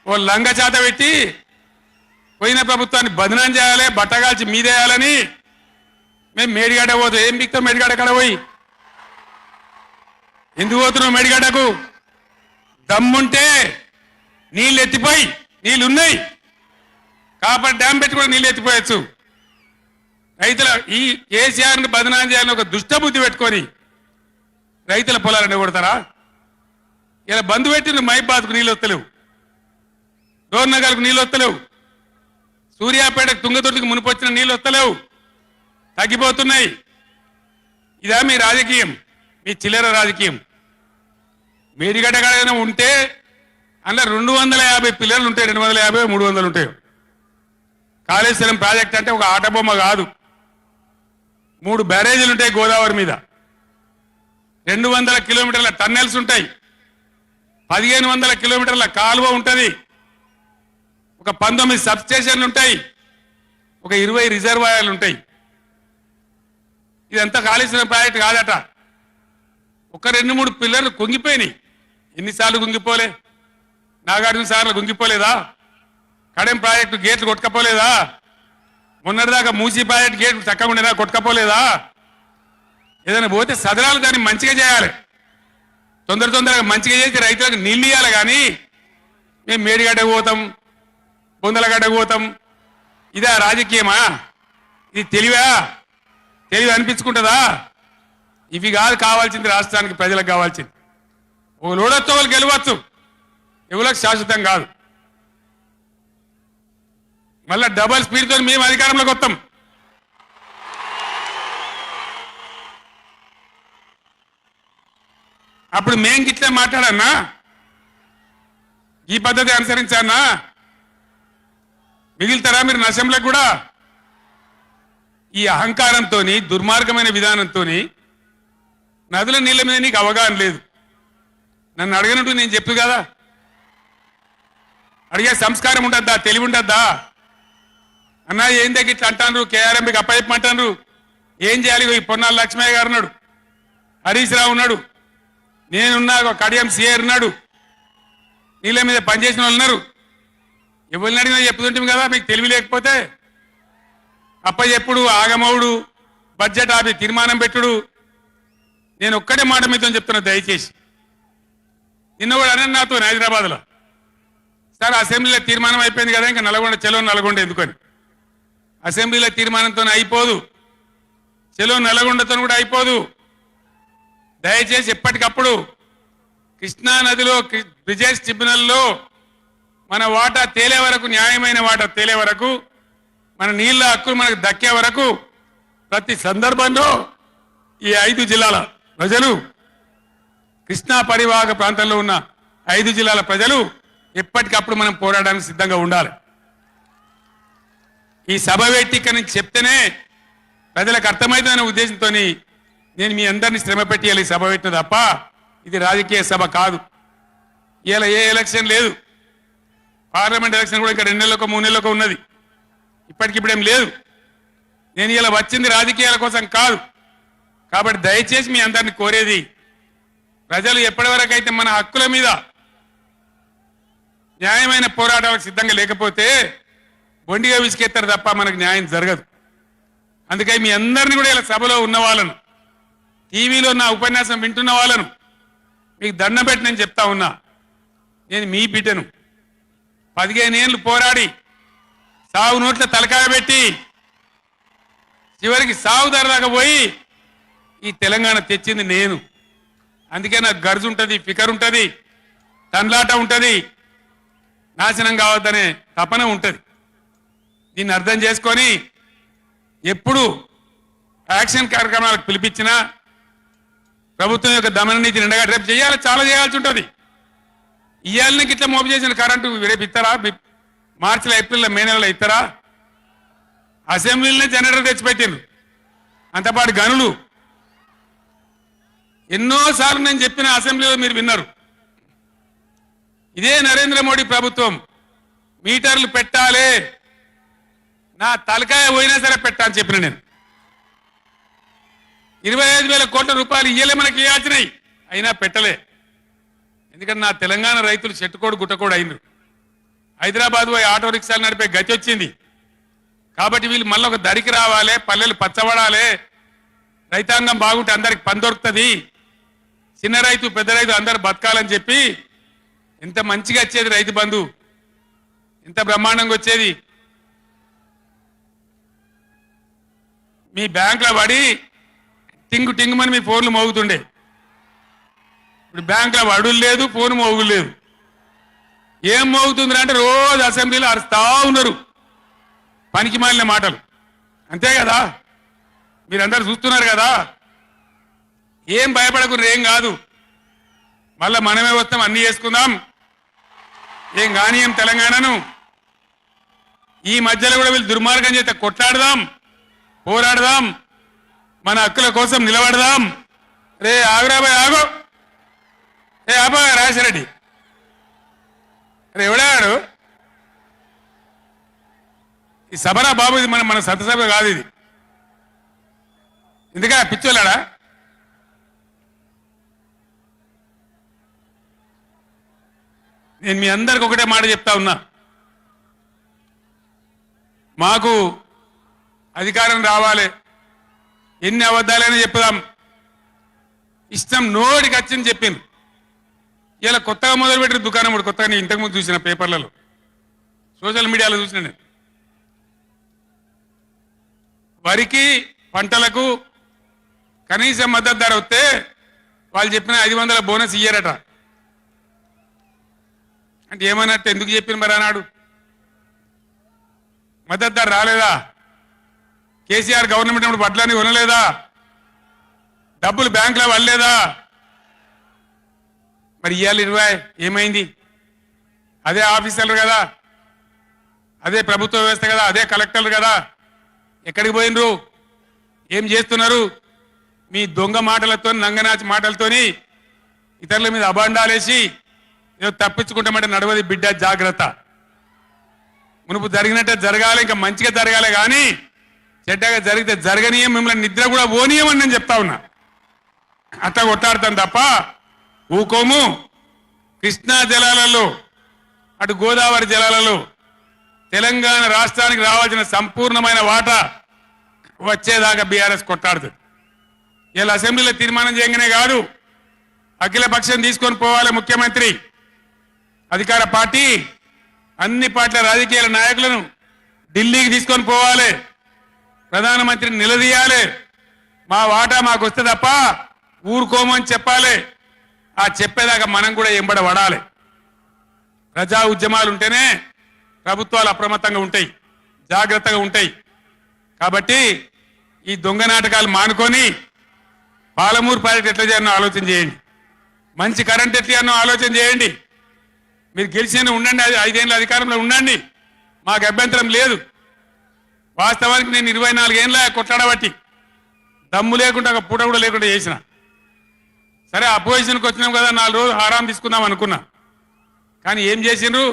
ఓ లంగ చేత పెట్టి పోయిన ప్రభుత్వాన్ని బదనాం చేయాలి, బట్టగాల్చి మీదేయాలని మేము మేడిగడ్డ పోతాం. ఏం బిక్తాం మేడిగడ్డ అక్కడ పోయి? ఎందుకు పోతున్నావు మేడిగడ్డకు? దమ్ముంటే నీళ్ళు ఎత్తిపోయి, నీళ్ళు ఉన్నాయి కాబట్టి డ్యామ్ పెట్టి కూడా నీళ్ళు ఎత్తిపోయచ్చు. రైతుల ఈ కేసీఆర్ని బదనాం చేయాలని ఒక దుష్టబుద్ధి పెట్టుకొని రైతుల పొలాలను కొడతారా? ఇలా బంధు పెట్టిన మైబాద్కు నీళ్ళు వస్తలేవు, డోర్నగర్కు నీళ్ళు వస్తలేవు, సూర్యాపేటకు తుంగతుర్తికి మునిపొచ్చిన నీళ్ళు వస్తలేవు, తగ్గిపోతున్నాయి. ఇదా మీ రాజకీయం? మీ చిల్లర రాజకీయం. మేడిగడ్డ కాడైనా ఉంటే అందులో 250 పిల్లర్లు ఉంటాయి, 250 300 ఉంటాయి. కాళేశ్వరం ప్రాజెక్ట్ అంటే ఒక ఆట బొమ్మ కాదు. 3 బ్యారేజీలు ఉంటాయి గోదావరి మీద, 200 కిలోమీటర్ల టన్నెల్స్ ఉంటాయి, 1500 కిలోమీటర్ల కాలువ ఉంటుంది, ఒక 19 సబ్ స్టేషన్లు ఉంటాయి, ఒక 20 రిజర్వాయర్లు ఉంటాయి. ఇదంతా కాళేశ్వరం ప్రాజెక్ట్ కాదట. ఒక 2-3 పిల్లర్లు కుంగిపోయినాయి. ఎన్నిసార్లు కుంగిపోలే? నాగార్జున సార్లు కుంగిపోలేదా? కడెం ప్రాజెక్టు గేట్లు కొట్టుకపోలేదా? మొన్నటిదాకా మూసీ ప్రాజెక్టు గేట్లు చక్కగా ఉండేదా? కొట్టుకపోలేదా? ఏదైనా పోతే సదరాలు దాన్ని మంచిగా చేయాలి, తొందరగా మంచిగా చేసి రైతులకు నీళ్ళు ఇవ్వాలి. కానీ మేము మేడిగడ్డకు పోతాం, బొందలగడ్డకు పోతాం. ఇదా రాజకీయమా? ఇది తెలివా? తెలివి అనిపించుకుంటుందా? ఇవి కాదు కావాల్సింది, రాష్ట్రానికి ప్రజలకు కావాల్సింది. ఓ లోడొచ్చు, వాళ్ళు గెలవచ్చు, ఎవరికి శాశ్వతం కాదు. మళ్ళా డబల్ స్పీడ్తో మేము అధికారంలోకి వస్తాం. అప్పుడు మేం గిట్లే మాట్లాడన్నా, ఈ పద్ధతి అనుసరించానా? మిగిలితారా మీరు నశంలకు కూడా? ఈ అహంకారంతో, దుర్మార్గమైన విధానంతో నదుల నీళ్ళ మీద నీకు అవగాహన లేదు. నన్ను అడగనట్టు నేను చెప్పు కదా, అడిగే సంస్కారం ఉంటుందా? తెలివి ఉంటుందా? అన్నా ఏం దగ్గర ఇట్లా అంటాను, కేఆర్ఎంకి అప్పచెప్పమంటాను, ఏం చేయాలి? ఈ పొన్నాల లక్ష్మయ్య గారు ఉన్నాడు, హరీష్ రావు ఉన్నాడు, నేనున్నా, కడియం సిఆర్ ఉన్నాడు, నీళ్ళ మీద పనిచేసిన వాళ్ళు ఉన్నారు. ఎవరిని అడిగినా చెప్తుంటాం కదా. మీకు తెలివి లేకపోతే అప్పచెప్పుడు ఆగమవుడు బడ్జెట్ ఆపి తీర్మానం పెట్టుడు నేను ఒక్కటే మాట మీతో చెప్తున్నా దయచేసి నిన్న కూడా అన్నాను నాతో హైదరాబాద్లో సార్ అసెంబ్లీలో తీర్మానం అయిపోయింది కదా ఇంకా నల్గొండ చెలో నల్గొండ ఎందుకని అసెంబ్లీలో తీర్మానంతో అయిపోదు చెలో నల్గొండతో కూడా అయిపోదు దయచేసి ఎప్పటికప్పుడు కృష్ణా నదిలో బ్రిజేష్ ట్రిబ్యునల్లో మన వాటా తేలే వరకు న్యాయమైన వాటా తేలే వరకు మన నీళ్ళ హక్కులు మనకు దక్కే వరకు ప్రతి సందర్భంలో ఈ 5 జిల్లాల ప్రజలు కృష్ణా పరివాహక ప్రాంతంలో ఉన్న 5 జిల్లాల ప్రజలు ఎప్పటికప్పుడు మనం పోరాడడానికి సిద్ధంగా ఉండాలి ఈ సభ వేదికని చెప్తేనే ప్రజలకు అర్థమైందనే ఉద్దేశంతో నేను మీ అందరినీ శ్రమ పెట్టేయాలి సభ పెట్టిన తప్ప ఇది రాజకీయ సభ కాదు ఇలా ఏ ఎలక్షన్ లేదు పార్లమెంట్ ఎలక్షన్ కూడా ఇంకా 2 నెలలకు 3 నెలలకు ఉన్నది ఇప్పటికిప్పుడేం లేదు నేను ఇలా వచ్చింది రాజకీయాల కోసం కాదు కాబట్టి దయచేసి మీ అందరిని కోరేది ప్రజలు ఎప్పటివరకు అయితే మన హక్కుల మీద న్యాయమైన పోరాటాలకు సిద్ధంగా లేకపోతే బొండిగా విసికెత్తారు తప్ప మనకు న్యాయం జరగదు అందుకని మీ అందరిని కూడా ఇలా సభలో ఉన్న వాళ్ళను టీవీలో నా ఉపన్యాసం వింటున్న వాళ్ళను మీకు దండం పెట్టి నేను చెప్తా ఉన్నా నేను మీ బిడ్డను 15 ఏళ్ళు పోరాడి సాగు నోట్ల తలకాయ పెట్టి చివరికి సాగు దాకా పోయి ఈ తెలంగాణ తెచ్చింది నేను అందుకే నాకు గర్జు ఉంటుంది ఫికర్ ఉంటుంది తండ్లాట ఉంటుంది నాశనం కావద్దనే తపన ఉంటుంది దీన్ని అర్థం చేసుకొని ఎప్పుడు యాక్షన్ కార్యక్రమాలకు పిలిపించినా ప్రభుత్వం యొక్క దమన నీతిని ఎండగా రేపు చేయాలి చాలా చేయాల్సి ఉంటుంది ఇవాళకి ఇట్లా మోపు చేసిన కరెంటు రేపు ఇస్తారా మార్చిలో ఏప్రిల్లో మే నెలలో ఇస్తారా అసెంబ్లీలోనే జనరేటర్ తెచ్చిపెట్టిండ్రు అంతపాటు గనులు ఎన్నోసార్లు నేను చెప్పిన అసెంబ్లీలో మీరు విన్నారు ఇదే నరేంద్ర మోడీ ప్రభుత్వం మీటర్లు పెట్టాలి నా తలకాయ పోయినా సరే పెట్టాలని చెప్పిన నేను 25,000 కోట్ల రూపాయలు ఇయ్యలే మనకి ఇవ్వాల్సినాయి అయినా పెట్టలే ఎందుకంటే నా తెలంగాణ రైతులు చెట్టుకోడు గుట్టకోడు అయినరు హైదరాబాద్ పోయి ఆటో రిక్షాలు నడిపే గతి వచ్చింది కాబట్టి వీళ్ళు మళ్ళీ ఒక దరికి రావాలి పల్లెలు పచ్చబడాలి రైతాంగం బాగుంటే అందరికి పని దొరుకుతుంది చిన్న రైతు పెద్ద రైతు అందరు బతకాలని చెప్పి ఎంత మంచిగా వచ్చేది రైతు బంధు ఎంత బ్రహ్మాండంగా వచ్చేది మీ బ్యాంకులో పడి టింగు టింగుమని మీ ఫోన్లు మోగుతుండే ఇప్పుడు బ్యాంకులో వడులు లేదు ఫోన్ మోగులు లేదు ఏం మోగుతుంది అంటే రోజు అసెంబ్లీలో అరుస్తా ఉన్నారు పనికి మాలిన మాటలు అంతే కదా మీరందరూ చూస్తున్నారు కదా ఏం భయపడకుండా ఏం కాదు మళ్ళా మనమే వస్తాం అన్ని చేసుకుందాం ఏం కానీయం తెలంగాణను ఈ మధ్యలో కూడా వీళ్ళు దుర్మార్గం చేస్తే కొట్లాడదాం పోరాడదాం మన హక్కుల కోసం నిలబడదాం రే ఆగురాబాయ్ ఆగు ఏ ఆబా రాజశరెడ్డి రే ఎవడాడు ఈ సభరా బాబు ఇది మన సభ కాదు ఇది ఎందుక పిచ్చోళ్ళాడా నేను మీ అందరికి ఒకటే మాట చెప్తా ఉన్నా మాకు అధికారం రావాలి ఎన్ని అబద్ధాలైనా చెప్పుదాం ఇష్టం నోటికి వచ్చింది చెప్పింది ఇలా కొత్తగా మొదలుపెట్టిన దుకాణం కూడా కొత్తగా నేను ఇంతకుముందు చూసిన పేపర్లలో సోషల్ మీడియాలో చూసిన నేను వరికి పంటలకు కనీస మద్దతు ధర వస్తే వాళ్ళు చెప్పిన 500 బోనస్ ఇయ్యారట అంటే ఏమన్నట్టు ఎందుకు చెప్పిన మరి అన్నాడు మద్దతు ధర రాలేదా కేసీఆర్ గవర్నమెంట్ అప్పుడు వడ్లని కొనలేదా డబ్బులు బ్యాంకులో పడలేదా మరి ఇవాళ 20 ఏమైంది అదే ఆఫీసర్లు కదా అదే ప్రభుత్వ వ్యవస్థ కదా అదే కలెక్టర్లు కదా ఎక్కడికి పోయినరు ఏం చేస్తున్నారు మీ దొంగ మాటలతో నంగనాచి మాటలతోని ఇతరుల మీద అబాండాలేసి ఏదో తప్పించుకుంటామంటే నడవది బిడ్డ జాగ్రత్త మునుపు జరిగినట్టే జరగాలి ఇంకా మంచిగా జరగాలి కానీ చెడ్డగా జరిగితే జరగనీయం మిమ్మల్ని నిద్ర కూడా ఓనీయమని నేను చెప్తా ఉన్నా అట్లా కొట్లాడతాం తప్ప ఊకోము కృష్ణా జలాలలో అటు గోదావరి జలాలలో తెలంగాణ రాష్ట్రానికి రావాల్సిన సంపూర్ణమైన వాటా వచ్చేదాకా బీఆర్ఎస్ కొట్టాడుతుంది. ఇలా అసెంబ్లీలో తీర్మానం చేయగానే కాదు, అఖిల పక్షం తీసుకొని పోవాలి ముఖ్యమంత్రి. అధికార పార్టీ అన్ని పార్టీల రాజకీయ నాయకులను ఢిల్లీకి తీసుకొని పోవాలి, ప్రధానమంత్రిని నిలదీయాలి. మా వాటా మాకు వస్తే తప్ప ఊరుకోమని చెప్పాలి. ఆ చెప్పేదాకా మనం కూడా ఎంబడ పడాలి. ప్రజా ఉద్యమాలు ఉంటేనే ప్రభుత్వాలు అప్రమత్తంగా ఉంటాయి, జాగ్రత్తగా ఉంటాయి. కాబట్టి ఈ దొంగ నాటకాలు మానుకొని పాలమూరు ప్రాజెక్ట్ ఎట్లా చేయాలనో ఆలోచన చేయండి. మంచి కరెంట్ ఎట్లా చేయాలనో ఆలోచన చేయండి. మీరు గెలిచిన ఉండండి, 5 ఏళ్ళ అధికారంలో ఉండండి, మాకు అభ్యంతరం లేదు. వాస్తవానికి నేను 24 ఏళ్ళ కొట్లాడబట్టి దమ్ము లేకుండా ఒక పూట కూడా లేకుండా చేసిన. సరే అపోజిషన్కి వచ్చినాం కదా, 4 రోజులు ఆరాం తీసుకుందాం అనుకున్నా. కానీ ఏం చేసిండ్రు?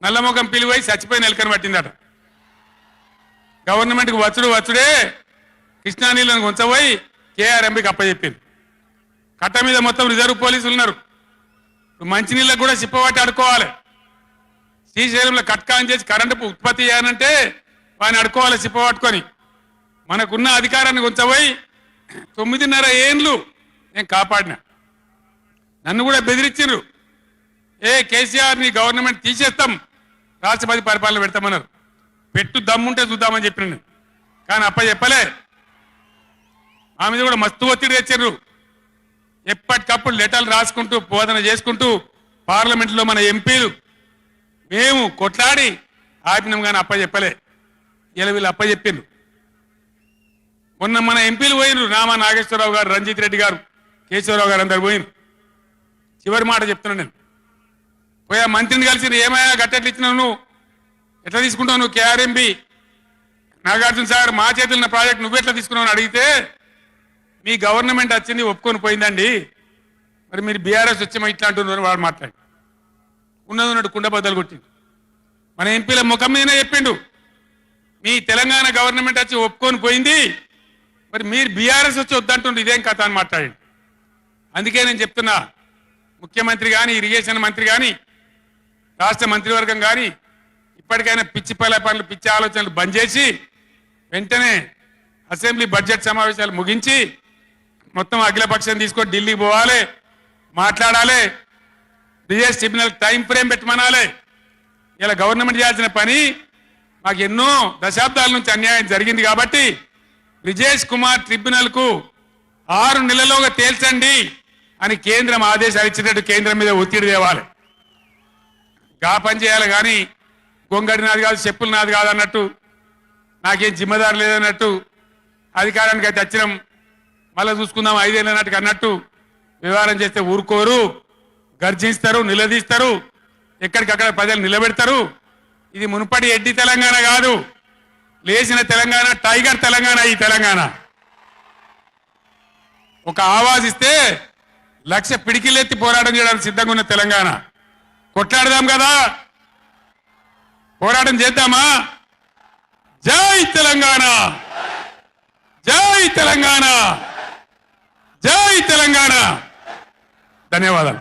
నల్లముఖం పిలివై చచ్చిపోయిన ఎలకని పట్టిందట. గవర్నమెంట్కి వచ్చుడే కృష్ణా నీళ్ళను ఉంచబోయి కేఆర్ఎంబీకి అప్పచెప్పింది. కట్ట మీద మొత్తం రిజర్వ్ పోలీసులు ఉన్నారు. మంచినీళ్ళకు కూడా సిప్పబట్టి అడుకోవాలి. శ్రీశైలంలో కట్కాన్ చేసి కరెంటు ఉత్పత్తి చేయాలంటే వాడిని అడుకోవాలి సిప్పబట్టుకొని. మనకున్న అధికారాన్ని ఉంచబోయి 9.5 ఏళ్ళు నేను కాపాడినా. నన్ను కూడా బెదిరించారు. కేసీఆర్ ని గవర్నమెంట్ తీసేస్తాం, రాష్ట్రపతి పరిపాలన పెడతామన్నారు. పెట్టు దమ్ముంటే చూద్దామని చెప్పిన. కానీ చెప్పలే. ఆ మీద కూడా మస్తు ఒత్తిడి తెచ్చారు. ఎప్పటికప్పుడు లెటర్లు రాసుకుంటూ బోధన చేసుకుంటూ పార్లమెంట్లో మన ఎంపీలు మేము కొట్లాడి ఆపినాం. కానీ చెప్పలే. ఇలా వీళ్ళు చెప్పిండ్రు. మొన్న మన ఎంపీలు పోయినరు, రామా నాగేశ్వరరావు గారు, రంజిత్ రెడ్డి గారు, కేశవరావు గారు అందరు పోయినరు. చివరి మాట చెప్తున్నా నేను. పోయా మంత్రిని కలిసి ఏమైనా గట్టెట్లు ఇచ్చినావు, నువ్వు ఎట్లా తీసుకుంటావు, నువ్వు కేఆర్ఎంబి నాగార్జున సాగర్ మా చేతున్న ప్రాజెక్ట్ నువ్వు ఎట్లా తీసుకున్నావు అని అడిగితే, మీ గవర్నమెంట్ వచ్చింది ఒప్పుకొని పోయిందండి, మరి మీరు బీఆర్ఎస్ వచ్చి ఇట్లా అంటున్నారు వాడు మాట్లాడి ఉన్నట్టు కుండ బద్దలు కొట్టిండు. మన ఎంపీల ముఖం మీదనే చెప్పిండు, మీ తెలంగాణ గవర్నమెంట్ వచ్చి ఒప్పుకొని పోయింది, మరి మీరు బీఆర్ఎస్ వచ్చి వద్దంటుండ్రు, ఇదేం కథ అని మాట్లాడండి. అందుకే నేను చెప్తున్నా, ముఖ్యమంత్రి కానీ, ఇరిగేషన్ మంత్రి కానీ, రాష్ట్ర మంత్రివర్గం కానీ ఇప్పటికైనా పిచ్చి పనులు, పిచ్చి ఆలోచనలు బంద్ చేసి వెంటనే అసెంబ్లీ బడ్జెట్ సమావేశాలు ముగించి మొత్తం అఖిలపక్షం తీసుకొని ఢిల్లీకి పోవాలి, మాట్లాడాలి. బ్రిజేష్ ట్రిబ్యునల్ టైం ఫ్రేమ్ పెట్టమనాలి. ఇలా గవర్నమెంట్ చేయాల్సిన పని మాకు ఎన్నో దశాబ్దాల నుంచి అన్యాయం జరిగింది కాబట్టి బ్రిజేష్ కుమార్ ట్రిబ్యునల్ కు 6 నెలల్లోగా తేల్చండి అని కేంద్రం ఆదేశాలు ఇచ్చినట్టు కేంద్రం మీద ఒత్తిడి తేవాలి. గా పని చేయాలి. కానీ గొంగడి నాది కాదు, చెప్పులు నాది కాదు అన్నట్టు, నాకేం జిమ్మదారు లేదన్నట్టు, అధికారానికి అయితే వచ్చినాం మళ్ళీ చూసుకుందాం 5 ఏళ్ళు అన్నట్టుగా అన్నట్టు వ్యవహారం చేస్తే ఊరుకోరు, గర్జిస్తారు, నిలదీస్తారు, ఎక్కడికక్కడ ప్రజలు నిలబెడతారు. ఇది మునుపటి ఎడ్డి తెలంగాణ కాదు, లేచిన తెలంగాణ, టైగర్ తెలంగాణ. ఈ తెలంగాణ ఒక ఆవాజ్ ఇస్తే 1,00,000 పిడికిలెత్తి పోరాటం చేయడానికి సిద్ధంగా ఉన్న తెలంగాణ. కొట్లాడదాం కదా, పోరాటం చేద్దామా? జై తెలంగాణ, జై తెలంగాణ, జై తెలంగాణ. ధన్యవాదాలు.